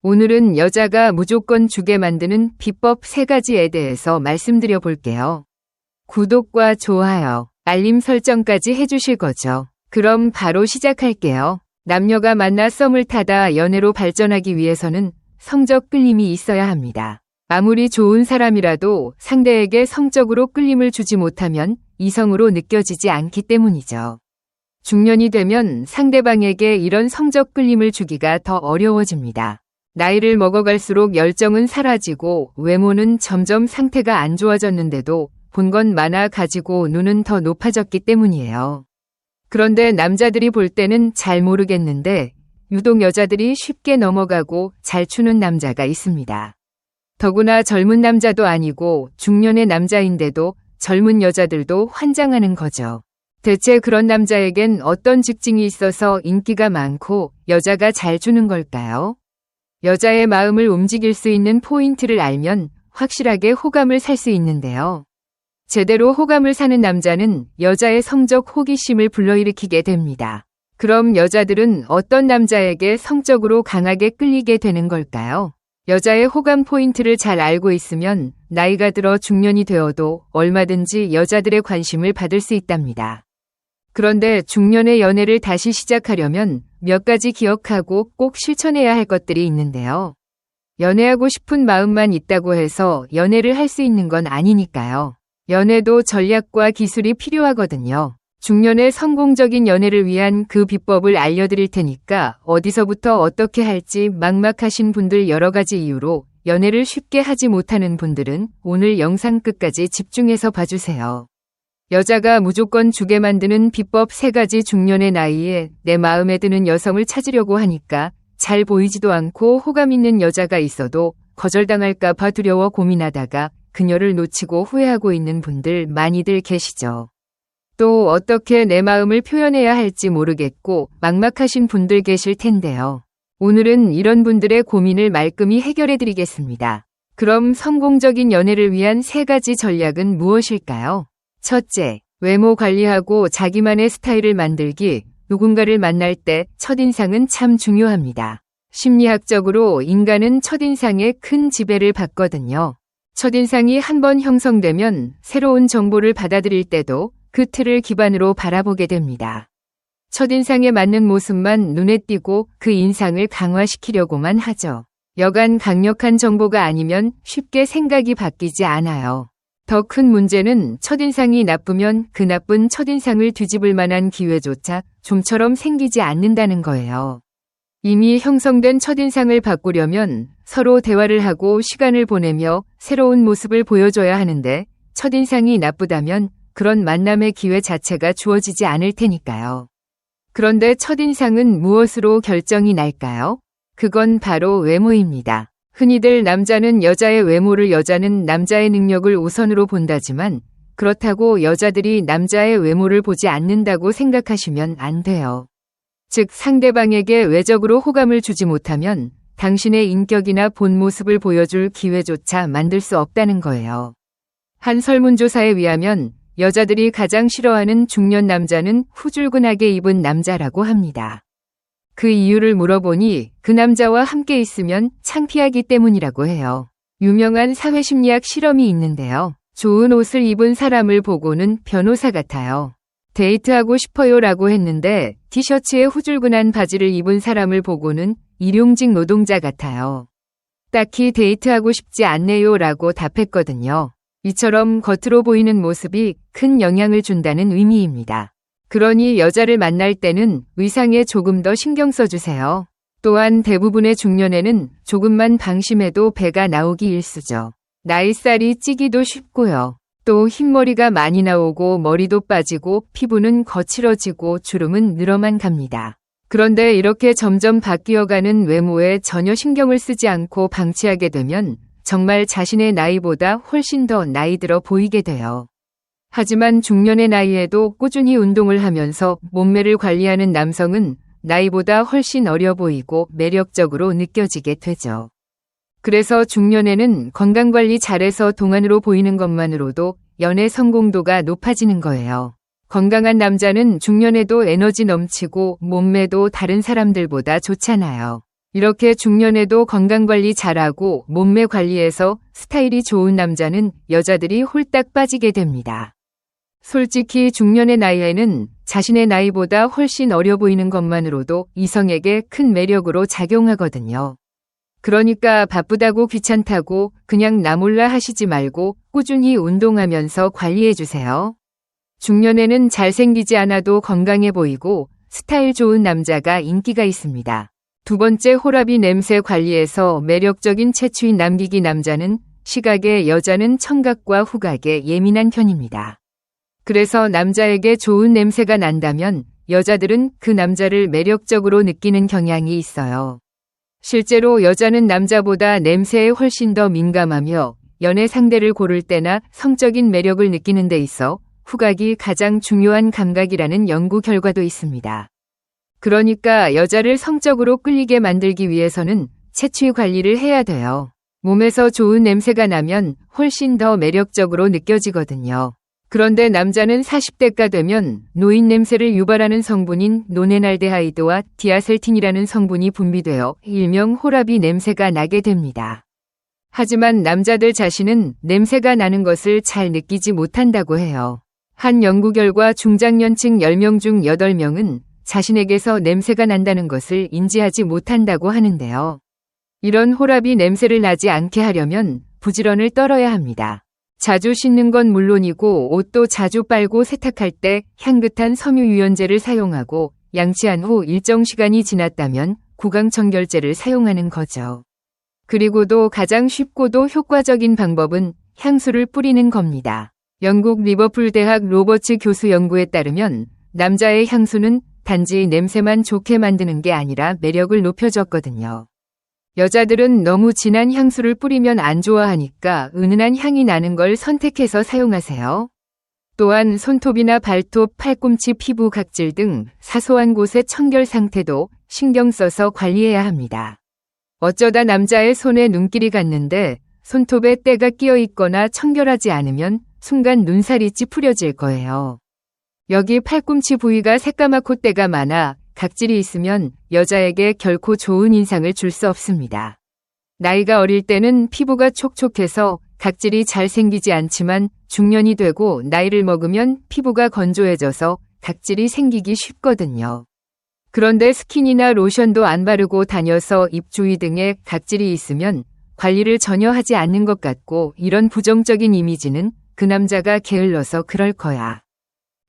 오늘은 여자가 무조건 주게 만드는 비법 3가지에 대해서 말씀드려 볼게요. 구독과 좋아요, 알림 설정까지 해주실 거죠? 그럼 바로 시작할게요. 남녀가 만나 썸을 타다 연애로 발전하기 위해서는 성적 끌림이 있어야 합니다. 아무리 좋은 사람이라도 상대에게 성적으로 끌림을 주지 못하면 이성으로 느껴지지 않기 때문이죠. 중년이 되면 상대방에게 이런 성적 끌림을 주기가 더 어려워집니다. 나이를 먹어갈수록 열정은 사라지고 외모는 점점 상태가 안 좋아졌는데도 본 건 많아 가지고 눈은 더 높아졌기 때문이에요. 그런데 남자들이 볼 때는 잘 모르겠는데 유독 여자들이 쉽게 넘어가고 잘 추는 남자가 있습니다. 더구나 젊은 남자도 아니고 중년의 남자인데도 젊은 여자들도 환장하는 거죠. 대체 그런 남자에겐 어떤 특징이 있어서 인기가 많고 여자가 잘 주는 걸까요? 여자의 마음을 움직일 수 있는 포인트를 알면 확실하게 호감을 살 수 있는데요. 제대로 호감을 사는 남자는 여자의 성적 호기심을 불러일으키게 됩니다. 그럼 여자들은 어떤 남자에게 성적으로 강하게 끌리게 되는 걸까요? 여자의 호감 포인트를 잘 알고 있으면 나이가 들어 중년이 되어도 얼마든지 여자들의 관심을 받을 수 있답니다. 그런데 중년의 연애를 다시 시작하려면 몇 가지 기억하고 꼭 실천해야 할 것들이 있는데요. 연애하고 싶은 마음만 있다고 해서 연애를 할 수 있는 건 아니니까요. 연애도 전략과 기술이 필요하거든요. 중년의 성공적인 연애를 위한 그 비법을 알려드릴 테니까 어디서부터 어떻게 할지 막막하신 분들, 여러 가지 이유로 연애를 쉽게 하지 못하는 분들은 오늘 영상 끝까지 집중해서 봐주세요. 여자가 무조건 주게 만드는 비법 3가지. 중년의 나이에 내 마음에 드는 여성을 찾으려고 하니까 잘 보이지도 않고 호감 있는 여자가 있어도 거절당할까 봐 두려워 고민하다가 그녀를 놓치고 후회하고 있는 분들 많이들 계시죠. 또 어떻게 내 마음을 표현해야 할지 모르겠고 막막하신 분들 계실 텐데요. 오늘은 이런 분들의 고민을 말끔히 해결해 드리겠습니다. 그럼 성공적인 연애를 위한 3가지 전략은 무엇일까요? 첫째, 외모 관리하고 자기만의 스타일을 만들기. 누군가를 만날 때 첫인상은 참 중요합니다. 심리학적으로 인간은 첫인상에 큰 지배를 받거든요. 첫인상이 한번 형성되면 새로운 정보를 받아들일 때도 그 틀을 기반으로 바라보게 됩니다. 첫인상에 맞는 모습만 눈에 띄고 그 인상을 강화시키려고만 하죠. 여간 강력한 정보가 아니면 쉽게 생각이 바뀌지 않아요. 더 큰 문제는 첫인상이 나쁘면 그 나쁜 첫인상을 뒤집을 만한 기회조차 좀처럼 생기지 않는다는 거예요. 이미 형성된 첫인상을 바꾸려면 서로 대화를 하고 시간을 보내며 새로운 모습을 보여줘야 하는데 첫인상이 나쁘다면 그런 만남의 기회 자체가 주어지지 않을 테니까요. 그런데 첫인상은 무엇으로 결정이 날까요? 그건 바로 외모입니다. 흔히들 남자는 여자의 외모를, 여자는 남자의 능력을 우선으로 본다지만 그렇다고 여자들이 남자의 외모를 보지 않는다고 생각하시면 안 돼요. 즉 상대방에게 외적으로 호감을 주지 못하면 당신의 인격이나 본 모습을 보여줄 기회조차 만들 수 없다는 거예요. 한 설문조사에 의하면 여자들이 가장 싫어하는 중년 남자는 후줄근하게 입은 남자라고 합니다. 그 이유를 물어보니 그 남자와 함께 있으면 창피하기 때문이라고 해요. 유명한 사회심리학 실험이 있는데요. 좋은 옷을 입은 사람을 보고는 변호사 같아요. 데이트하고 싶어요 라고 했는데 티셔츠에 후줄근한 바지를 입은 사람을 보고는 일용직 노동자 같아요. 딱히 데이트하고 싶지 않네요 라고 답했거든요. 이처럼 겉으로 보이는 모습이 큰 영향을 준다는 의미입니다. 그러니 여자를 만날 때는 의상에 조금 더 신경 써주세요. 또한 대부분의 중년에는 조금만 방심해도 배가 나오기 일쑤죠. 나이살이 찌기도 쉽고요. 또 흰머리가 많이 나오고 머리도 빠지고 피부는 거칠어지고 주름은 늘어만 갑니다. 그런데 이렇게 점점 바뀌어가는 외모에 전혀 신경을 쓰지 않고 방치하게 되면 정말 자신의 나이보다 훨씬 더 나이 들어 보이게 돼요. 하지만 중년의 나이에도 꾸준히 운동을 하면서 몸매를 관리하는 남성은 나이보다 훨씬 어려 보이고 매력적으로 느껴지게 되죠. 그래서 중년에는 건강관리 잘해서 동안으로 보이는 것만으로도 연애 성공도가 높아지는 거예요. 건강한 남자는 중년에도 에너지 넘치고 몸매도 다른 사람들보다 좋잖아요. 이렇게 중년에도 건강관리 잘하고 몸매 관리해서 스타일이 좋은 남자는 여자들이 홀딱 빠지게 됩니다. 솔직히 중년의 나이에는 자신의 나이보다 훨씬 어려 보이는 것만으로도 이성에게 큰 매력으로 작용하거든요. 그러니까 바쁘다고 귀찮다고 그냥 나 몰라 하시지 말고 꾸준히 운동하면서 관리해주세요. 중년에는 잘생기지 않아도 건강해 보이고 스타일 좋은 남자가 인기가 있습니다. 두 번째, 호라비 냄새 관리에서 매력적인 체취 남기기. 남자는 시각에, 여자는 청각과 후각에 예민한 편입니다. 그래서 남자에게 좋은 냄새가 난다면 여자들은 그 남자를 매력적으로 느끼는 경향이 있어요. 실제로 여자는 남자보다 냄새에 훨씬 더 민감하며 연애 상대를 고를 때나 성적인 매력을 느끼는 데 있어 후각이 가장 중요한 감각이라는 연구 결과도 있습니다. 그러니까 여자를 성적으로 끌리게 만들기 위해서는 체취 관리를 해야 돼요. 몸에서 좋은 냄새가 나면 훨씬 더 매력적으로 느껴지거든요. 그런데 남자는 40대가 되면 노인 냄새를 유발하는 성분인 노네날데하이드와 디아셀틴이라는 성분이 분비되어 일명 호라비 냄새가 나게 됩니다. 하지만 남자들 자신은 냄새가 나는 것을 잘 느끼지 못한다고 해요. 한 연구 결과 중장년층 10명 중 8명은 자신에게서 냄새가 난다는 것을 인지하지 못한다고 하는데요. 이런 호라비 냄새를 나지 않게 하려면 부지런을 떨어야 합니다. 자주 씻는 건 물론이고 옷도 자주 빨고 세탁할 때 향긋한 섬유유연제를 사용하고 양치한 후 일정 시간이 지났다면 구강청결제를 사용하는 거죠. 그리고도 가장 쉽고도 효과적인 방법은 향수를 뿌리는 겁니다. 영국 리버풀 대학 로버츠 교수 연구에 따르면 남자의 향수는 단지 냄새만 좋게 만드는 게 아니라 매력을 높여줬거든요. 여자들은 너무 진한 향수를 뿌리면 안 좋아하니까 은은한 향이 나는 걸 선택해서 사용하세요. 또한 손톱이나 발톱, 팔꿈치, 피부 각질 등 사소한 곳의 청결 상태도 신경 써서 관리해야 합니다. 어쩌다 남자의 손에 눈길이 갔는데 손톱에 때가 끼어 있거나 청결하지 않으면 순간 눈살이 찌푸려질 거예요. 여기 팔꿈치 부위가 새까맣고 때가 많아 각질이 있으면 여자에게 결코 좋은 인상을 줄 수 없습니다. 나이가 어릴 때는 피부가 촉촉해서 각질이 잘 생기지 않지만 중년이 되고 나이를 먹으면 피부가 건조해져서 각질이 생기기 쉽거든요. 그런데 스킨이나 로션도 안 바르고 다녀서 입 주위 등에 각질이 있으면 관리를 전혀 하지 않는 것 같고 이런 부정적인 이미지는 그 남자가 게을러서 그럴 거야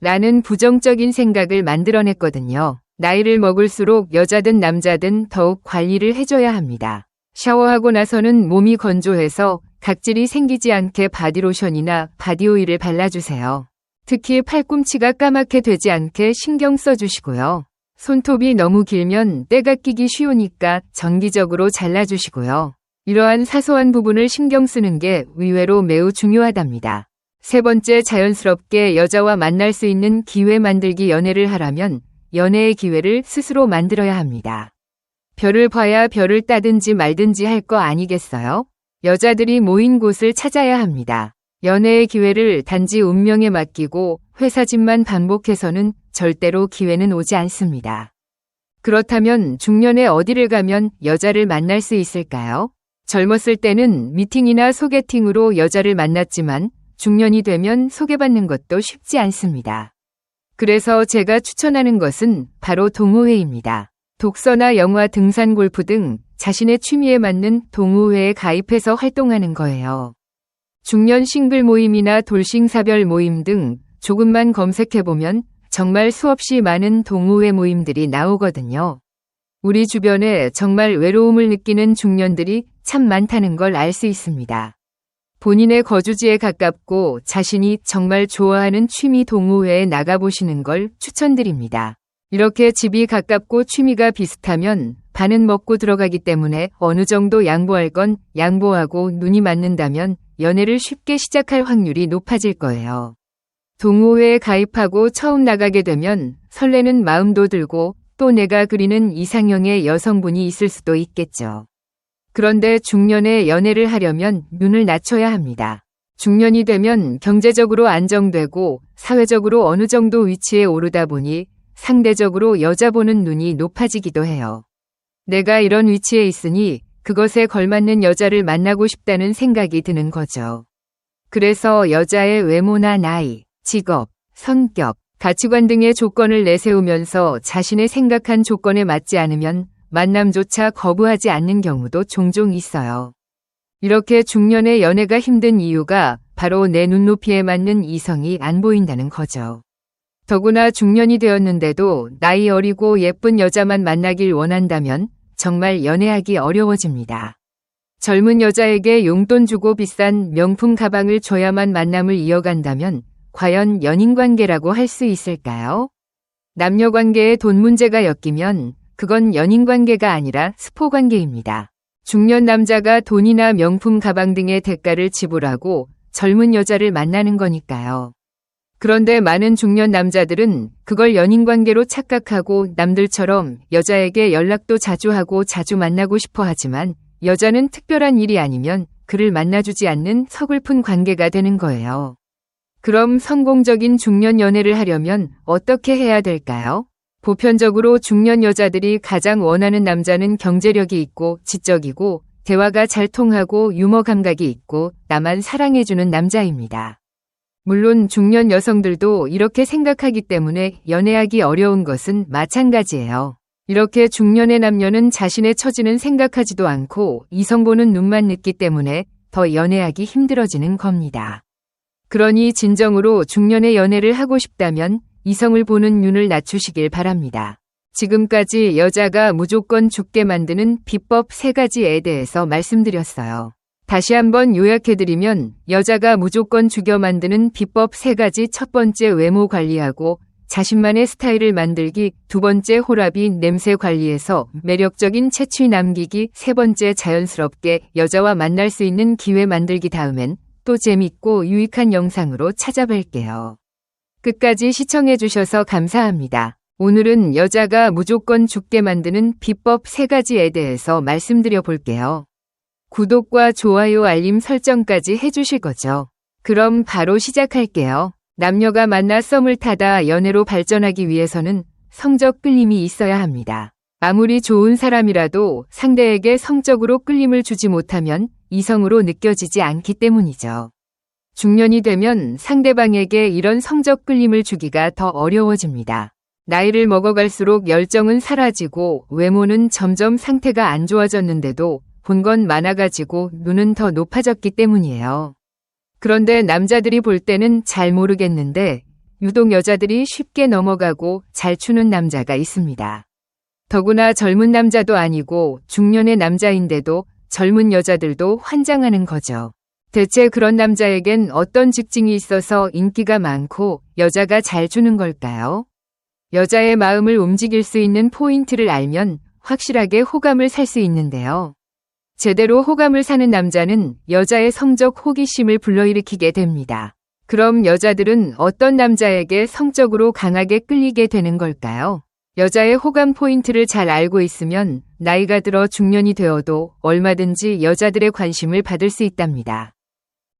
라는 부정적인 생각을 만들어냈거든요. 나이를 먹을수록 여자든 남자든 더욱 관리를 해줘야 합니다. 샤워하고 나서는 몸이 건조해서 각질이 생기지 않게 바디로션이나 바디오일을 발라주세요. 특히 팔꿈치가 까맣게 되지 않게 신경 써주시고요. 손톱이 너무 길면 때가 끼기 쉬우니까 정기적으로 잘라주시고요. 이러한 사소한 부분을 신경 쓰는 게 의외로 매우 중요하답니다. 세 번째, 자연스럽게 여자와 만날 수 있는 기회 만들기. 연애를 하려면 연애의 기회를 스스로 만들어야 합니다. 별을 봐야 별을 따든지 말든지 할 거 아니겠어요? 여자들이 모인 곳을 찾아야 합니다. 연애의 기회를 단지 운명에 맡기고 회사 집만 반복해서는 절대로 기회는 오지 않습니다. 그렇다면 중년에 어디를 가면 여자를 만날 수 있을까요? 젊었을 때는 미팅이나 소개팅으로 여자를 만났지만 중년이 되면 소개받는 것도 쉽지 않습니다. 그래서 제가 추천하는 것은 바로 동호회입니다. 독서나 영화, 등산, 골프 등 자신의 취미에 맞는 동호회에 가입해서 활동하는 거예요. 중년 싱글 모임이나 돌싱사별 모임 등 조금만 검색해보면 정말 수없이 많은 동호회 모임들이 나오거든요. 우리 주변에 정말 외로움을 느끼는 중년들이 참 많다는 걸 알 수 있습니다. 본인의 거주지에 가깝고 자신이 정말 좋아하는 취미 동호회에 나가보시는 걸 추천드립니다. 이렇게 집이 가깝고 취미가 비슷하면 반은 먹고 들어가기 때문에 어느 정도 양보할 건 양보하고 눈이 맞는다면 연애를 쉽게 시작할 확률이 높아질 거예요. 동호회에 가입하고 처음 나가게 되면 설레는 마음도 들고 또 내가 그리는 이상형의 여성분이 있을 수도 있겠죠. 그런데 중년에 연애를 하려면 눈을 낮춰야 합니다. 중년이 되면 경제적으로 안정되고 사회적으로 어느 정도 위치에 오르다 보니 상대적으로 여자 보는 눈이 높아지기도 해요. 내가 이런 위치에 있으니 그것에 걸맞는 여자를 만나고 싶다는 생각이 드는 거죠. 그래서 여자의 외모나 나이, 직업, 성격, 가치관 등의 조건을 내세우면서 자신의 생각한 조건에 맞지 않으면 만남조차 거부하지 않는 경우도 종종 있어요. 이렇게 중년의 연애가 힘든 이유가 바로 내 눈높이에 맞는 이성이 안 보인다는 거죠. 더구나 중년이 되었는데도 나이 어리고 예쁜 여자만 만나길 원한다면 정말 연애하기 어려워집니다. 젊은 여자에게 용돈 주고 비싼 명품 가방을 줘야만 만남을 이어간다면 과연 연인관계라고 할 수 있을까요? 남녀관계에 돈 문제가 엮이면 그건 연인관계가 아니라 스포관계입니다. 중년 남자가 돈이나 명품 가방 등의 대가를 지불하고 젊은 여자를 만나는 거니까요. 그런데 많은 중년 남자들은 그걸 연인관계로 착각하고 남들처럼 여자에게 연락도 자주 하고 자주 만나고 싶어 하지만 여자는 특별한 일이 아니면 그를 만나주지 않는 서글픈 관계가 되는 거예요. 그럼 성공적인 중년 연애를 하려면 어떻게 해야 될까요? 보편적으로 중년 여자들이 가장 원하는 남자는 경제력이 있고 지적이고 대화가 잘 통하고 유머 감각이 있고 나만 사랑해주는 남자입니다. 물론 중년 여성들도 이렇게 생각하기 때문에 연애하기 어려운 것은 마찬가지예요. 이렇게 중년의 남녀는 자신의 처지는 생각하지도 않고 이성 보는 눈만 늦기 때문에 더 연애하기 힘들어지는 겁니다. 그러니 진정으로 중년의 연애를 하고 싶다면 이성을 보는 눈을 낮추시길 바랍니다. 지금까지 여자가 무조건 죽게 만드는 비법 3가지에 대해서 말씀드렸어요. 다시 한번 요약해드리면 여자가 무조건 죽여 만드는 비법 3가지. 첫 번째, 외모 관리하고 자신만의 스타일을 만들기. 두 번째, 호라비 냄새 관리해서 매력적인 채취 남기기. 세 번째, 자연스럽게 여자와 만날 수 있는 기회 만들기. 다음엔 또 재밌고 유익한 영상으로 찾아뵐게요. 끝까지 시청해주셔서 감사합니다. 오늘은 여자가 무조건 죽게 만드는 비법 3가지에 대해서 말씀드려 볼게요. 구독과 좋아요, 알림 설정까지 해주실 거죠? 그럼 바로 시작할게요. 남녀가 만나 썸을 타다 연애로 발전하기 위해서는 성적 끌림이 있어야 합니다. 아무리 좋은 사람이라도 상대에게 성적으로 끌림을 주지 못하면 이성으로 느껴지지 않기 때문이죠. 중년이 되면 상대방에게 이런 성적 끌림을 주기가 더 어려워집니다. 나이를 먹어갈수록 열정은 사라지고 외모는 점점 상태가 안 좋아졌는데도 본 건 많아가지고 눈은 더 높아졌기 때문이에요. 그런데 남자들이 볼 때는 잘 모르겠는데 유독 여자들이 쉽게 넘어가고 잘 추는 남자가 있습니다. 더구나 젊은 남자도 아니고 중년의 남자인데도 젊은 여자들도 환장하는 거죠. 대체 그런 남자에겐 어떤 직징이 있어서 인기가 많고 여자가 잘 주는 걸까요? 여자의 마음을 움직일 수 있는 포인트를 알면 확실하게 호감을 살 수 있는데요. 제대로 호감을 사는 남자는 여자의 성적 호기심을 불러일으키게 됩니다. 그럼 여자들은 어떤 남자에게 성적으로 강하게 끌리게 되는 걸까요? 여자의 호감 포인트를 잘 알고 있으면 나이가 들어 중년이 되어도 얼마든지 여자들의 관심을 받을 수 있답니다.